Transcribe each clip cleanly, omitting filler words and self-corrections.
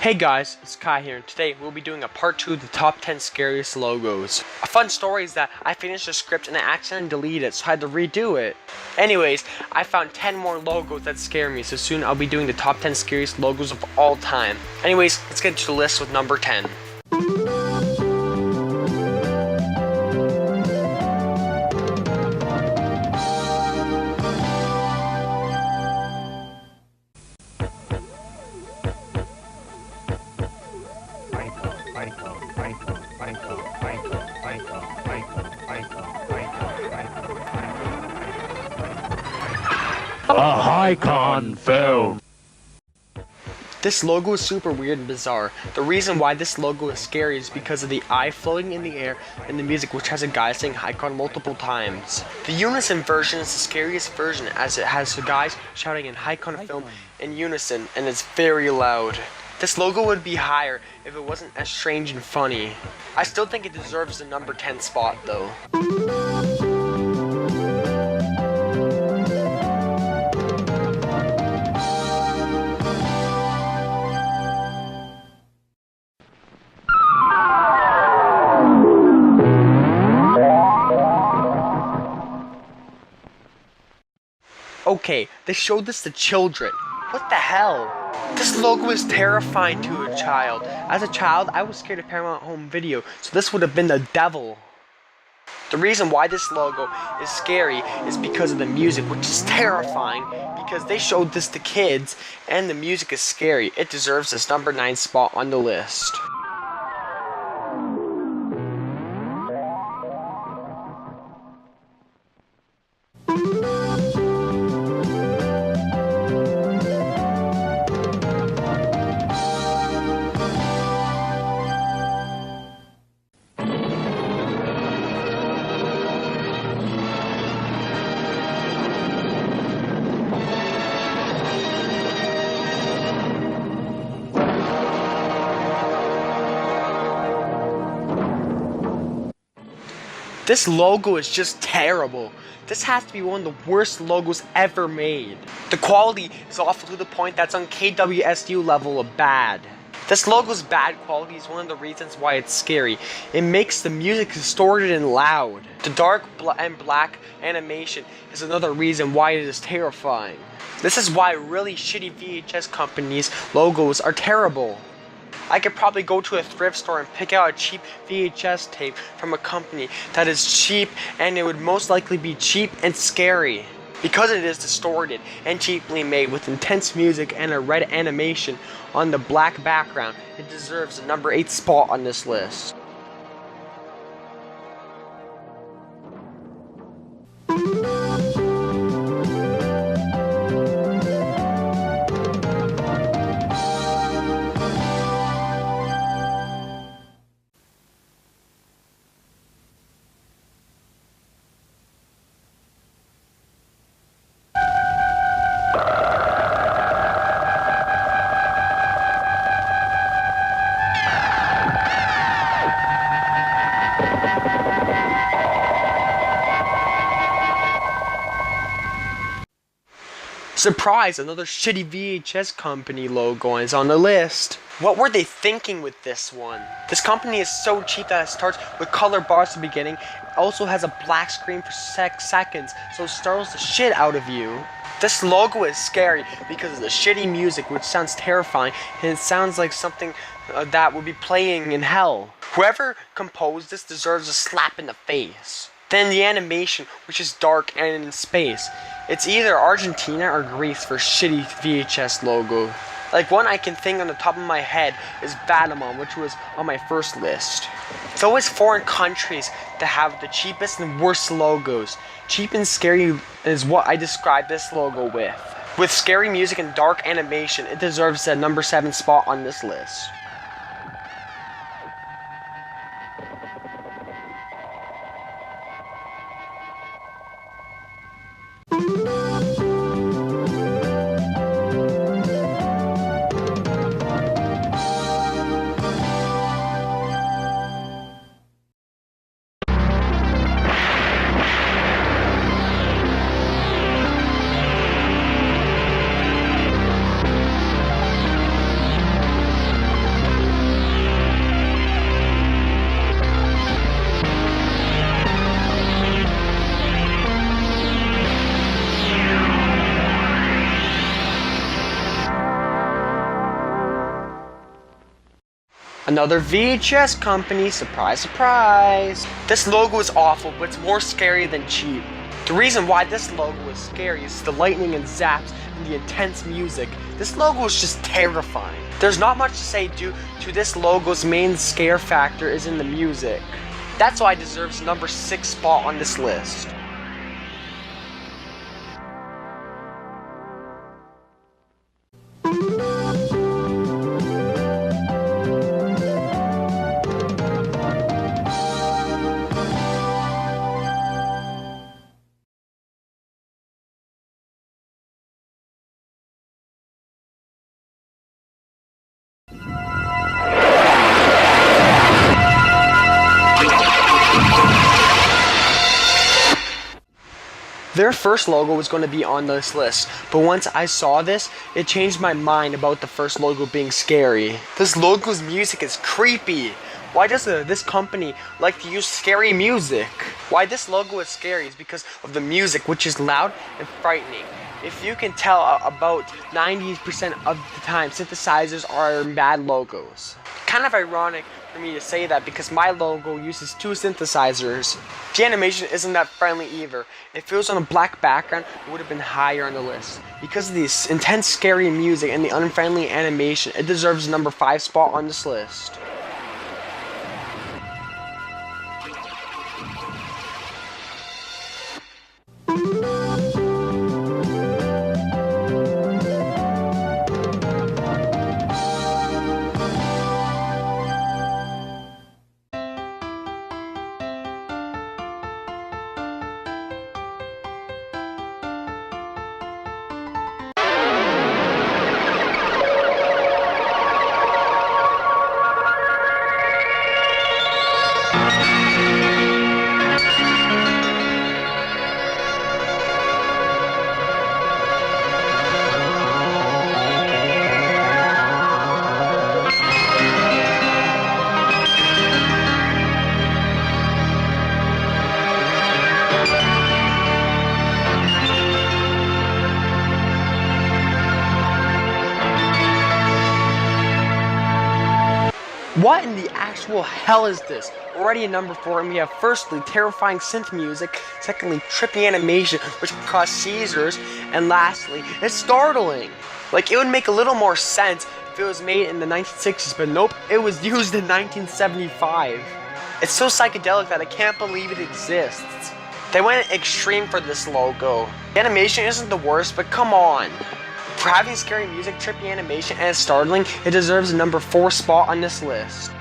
Hey guys, it's Kai here, and today we'll be doing a part 2 of the top 10 scariest logos. A fun story is that I finished the script and I accidentally deleted it, so I had to redo it. Anyways, I found 10 more logos that scare me, so soon I'll be doing the top 10 scariest logos of all time. Anyways, let's get to the list with number 10. A Hikon film. This logo is super weird and bizarre. The reason why this logo is scary is because of the eye floating in the air and the music, which has a guy saying Hikon multiple times. The unison version is the scariest version, as it has guys shouting in Hikon film in unison, and it's very loud. This logo would be higher if it wasn't as strange and funny. I still think it deserves the number 10 spot though. Okay, they showed this to children. What the hell? This logo is terrifying to a child. As a child, I was scared of Paramount Home Video, so this would have been the devil. The reason why this logo is scary is because of the music, which is terrifying because they showed this to kids and the music is scary. It deserves this number 9 spot on the list. This logo is just terrible. This has to be one of the worst logos ever made. The quality is awful to the point that's on KWSU level of bad. This logo's bad quality is one of the reasons why it's scary. It makes the music distorted and loud. The dark and black animation is another reason why it is terrifying. This is why really shitty VHS companies' logos are terrible. I could probably go to a thrift store and pick out a cheap VHS tape from a company that is cheap, and it would most likely be cheap and scary. Because it is distorted and cheaply made with intense music and a red animation on the black background, it deserves the number 8 spot on this list. Surprise! Another shitty VHS company logo is on the list. What were they thinking with this one? This company is so cheap that it starts with color bars at the beginning. It also has a black screen for seconds, so it startles the shit out of you. This logo is scary because of the shitty music, which sounds terrifying, and it sounds like something that would be playing in hell. Whoever composed this deserves a slap in the face. Then the animation, which is dark and in space. It's either Argentina or Greece for shitty VHS logo. Like one I can think on the top of my head is Batamon, which was on my first list. It's always foreign countries that have the cheapest and worst logos. Cheap and scary is what I describe this logo with. With scary music and dark animation, it deserves the number 7 spot on this list. Another VHS company, surprise, surprise. This logo is awful, but it's more scary than cheap. The reason why this logo is scary is the lightning and zaps and the intense music. This logo is just terrifying. There's not much to say due to this logo's main scare factor is in the music. That's why it deserves number 6 spot on this list. Their first logo was going to be on this list, but once I saw this, it changed my mind about the first logo being scary. This logo's music is creepy. Why does this company like to use scary music? Why this logo is scary is because of the music, which is loud and frightening. If you can tell, about 90% of the time, synthesizers are bad logos. Kind of ironic for me to say that because my logo uses 2 synthesizers. The animation isn't that friendly either. If it was on a black background, it would have been higher on the list. Because of this intense scary music and the unfriendly animation, it deserves number 5 spot on this list. What in the actual hell is this? Already at number 4, and we have firstly terrifying synth music, secondly trippy animation which can cause seizures, and lastly, it's startling. Like, it would make a little more sense if it was made in the 1960s, but nope, it was used in 1975. It's so psychedelic that I can't believe it exists. They went extreme for this logo. The animation isn't the worst, but come on. For having scary music, trippy animation, and startling, it deserves a number 4 spot on this list.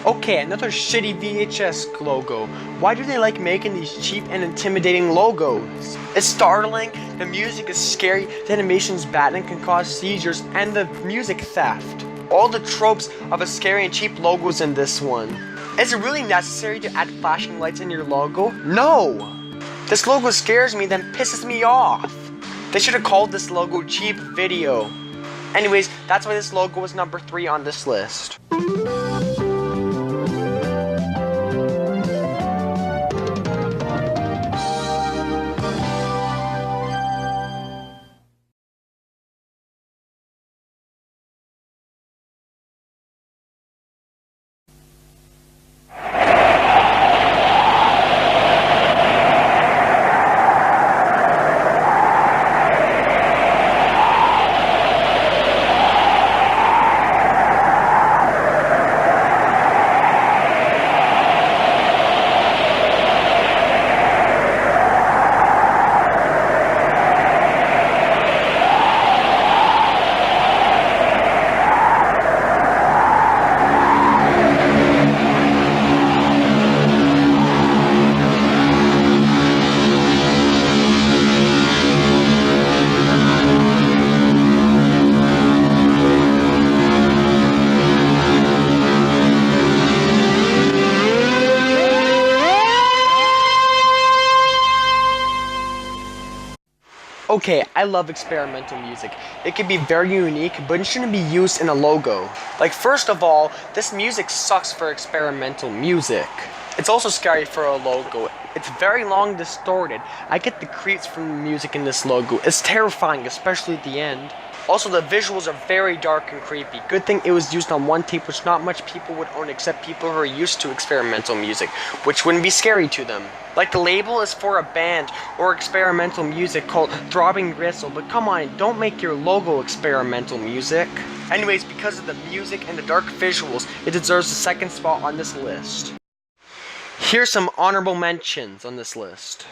Okay, another shitty VHS logo. Why do they like making these cheap and intimidating logos? It's startling, the music is scary, the animation's bad and can cause seizures, and the music theft. All the tropes of a scary and cheap logo's in this one. Is it really necessary to add flashing lights in your logo? No! This logo scares me, then pisses me off. They should have called this logo Cheap Video. Anyways, that's why this logo was number 3 on this list. Okay, I love experimental music. It can be very unique, but it shouldn't be used in a logo. Like, first of all, this music sucks for experimental music. It's also scary for a logo. It's very long, distorted. I get the creeps from the music in this logo. It's terrifying, especially at the end. Also, the visuals are very dark and creepy. Good thing it was used on one tape, which not much people would own except people who are used to experimental music, which wouldn't be scary to them. Like, the label is for a band or experimental music called Throbbing Gristle, but come on, don't make your logo experimental music. Anyways, because of the music and the dark visuals, it deserves the second spot on this list. Here's some honorable mentions on this list.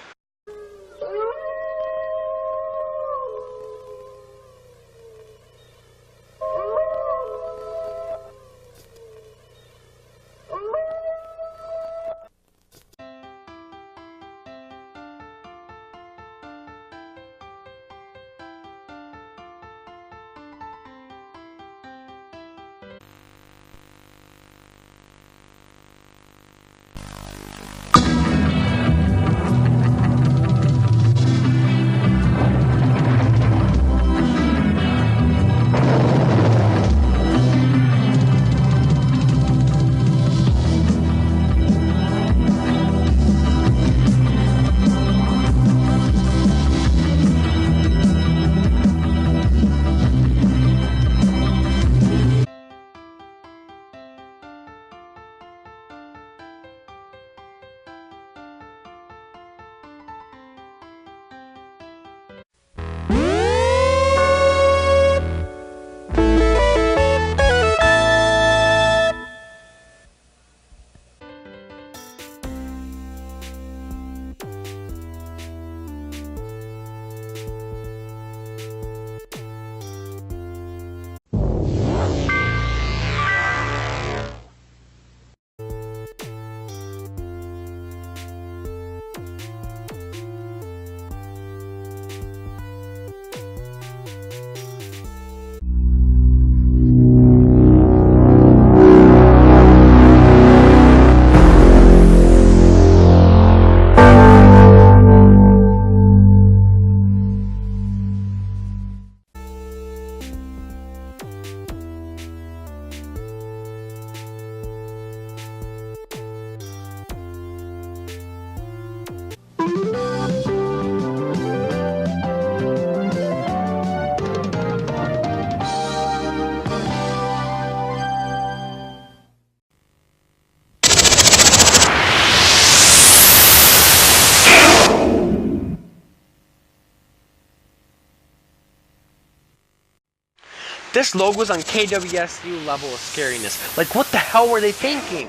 This logo's on KWSU level of scariness. Like, what the hell were they thinking?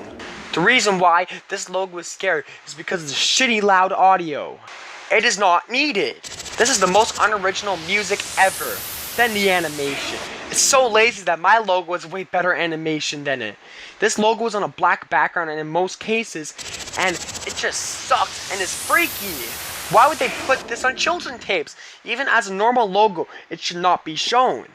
The reason why this logo is scary is because of the shitty loud audio. It is not needed. This is the most unoriginal music ever. Then the animation. It's so lazy that my logo has way better animation than it. This logo is on a black background in most cases, and it just sucks and is freaky. Why would they put this on children's tapes? Even as a normal logo, it should not be shown.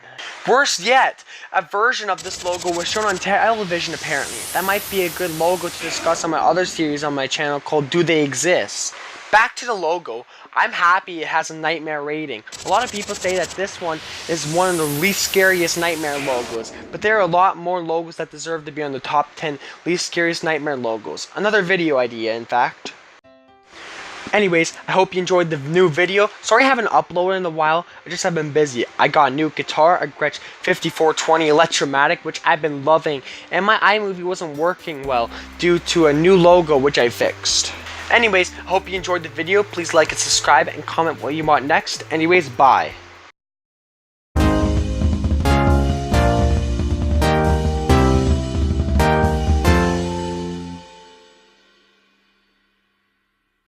Worse yet, a version of this logo was shown on television apparently. That might be a good logo to discuss on my other series on my channel called Do They Exist? Back to the logo, I'm happy it has a nightmare rating. A lot of people say that this one is one of the least scariest nightmare logos, but there are a lot more logos that deserve to be on the top 10 least scariest nightmare logos. Another video idea, in fact. Anyways, I hope you enjoyed the new video. Sorry I haven't uploaded in a while, I just have been busy. I got a new guitar, a Gretsch 5420 Electromatic, which I've been loving, and my iMovie wasn't working well due to a new logo which I fixed. Anyways, I hope you enjoyed the video. Please like and subscribe and comment what you want next. Anyways, bye.